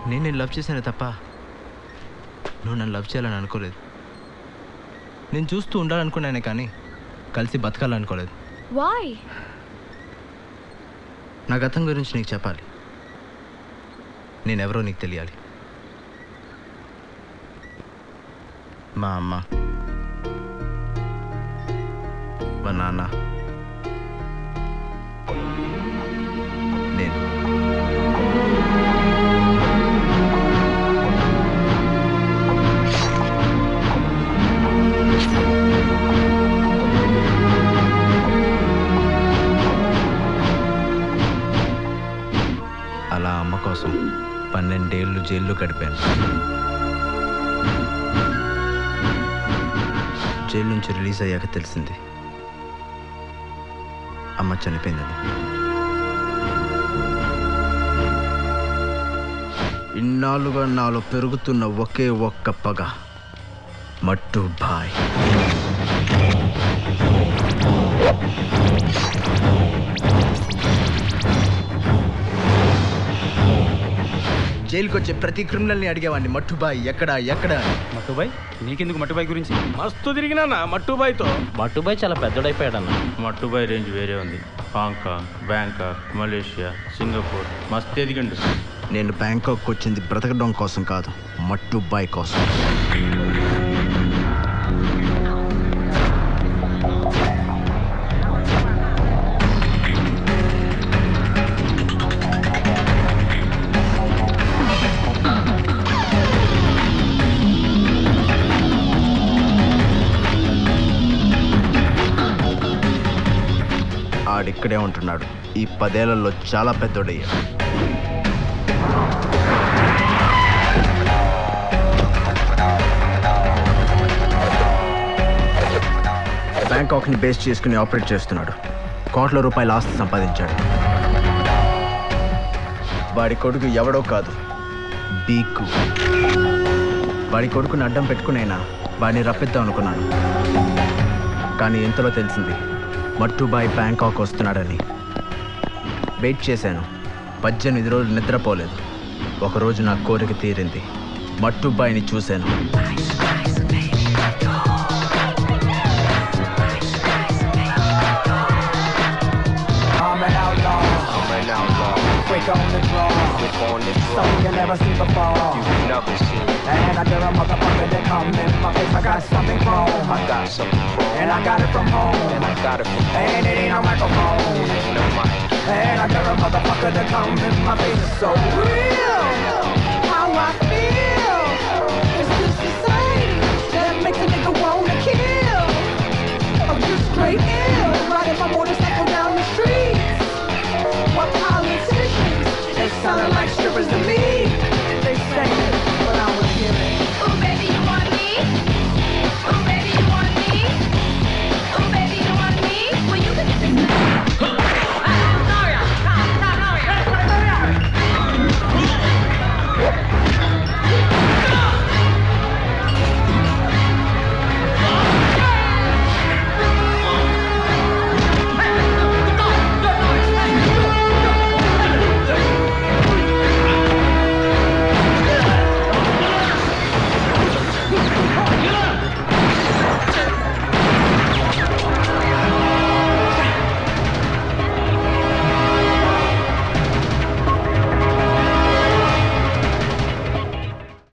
నేను లవ్ చేశాను తప్ప నువ్వు నన్ను లవ్ చేయాలని అనుకోలేదు. నేను చూస్తూ ఉండాలనుకున్నానే కానీ కలిసి బతకాలనుకోలేదు. వై? నా గతం గురించి నీకు చెప్పాలి. నేనెవరో నీకు తెలియాలి. మా అమ్మ, మా నాన్న, నేను. అలా అమ్మ కోసం 12 ఏళ్ళు జైల్లో గడిపాను. జైలు నుంచి రిలీజ్ అయ్యాక తెలిసింది అమ్మ చనిపోయిందని. ఇన్నాళ్ళుగా నాలో పెరుగుతున్న ఒకే ఒక్క పగ మట్టు బాయ్. జైలుకి వచ్చే ప్రతి క్రిమినల్ని అడిగేవాడిని, మట్టుబాయ్ ఎక్కడా ఎక్కడా అని. మట్టుబాయ్? నీకెందుకు మట్టుబాయ్ గురించి? మస్తు తిరిగినా మట్టుబాయ్తో. మట్టుబాయ్ చాలా పెద్దడైపోయాడన్న. మట్టుబాయ్ రేంజ్ వేరే ఉంది. హాంకాంగ్, బ్యాంకాక్, మలేషియా, సింగపూర్ మస్తు ఎదిగండు. నేను బ్యాంకాక్ వచ్చింది బ్రతకడం కోసం కాదు, మట్టుబాయ్ కోసం. ఆడిక్కడే ఉంటున్నాడు. ఈ 10 ఏళ్లలో చాలా పెద్దోడయ్యాడు. బ్యాంకాక్ని బేస్ చేసుకుని ఆపరేట్ చేస్తున్నాడు. కోట్ల రూపాయల ఆస్తి సంపాదించాడు. వాడి కొడుకు ఎవడో కాదు, బీకు. వాడి కొడుకుని అడ్డం పెట్టుకునైనా వాడిని రప్పిద్దాం అనుకున్నాను. కానీ ఎంతలో తెలిసింది మట్టుబాయ్ బ్యాంకాక్ వస్తున్నాడని. వెయిట్ చేశాను. 18 రోజులు నిద్రపోలేదు. ఒకరోజు నా కోరిక తీరింది. మట్టుబాయ్ని చూశాను. On the draw, something you never seen before. You never seen. And I dare a motherfucker to come in my face. I got something wrong. I got something wrong. And I got it from home. And I got it from home. And it ain't a microphone. It ain't no mic. And I dare a motherfucker to come in my face. It's so real. How I feel. It's this society that makes a nigga wanna kill. I'm just straight ill. Riding my motorcycle.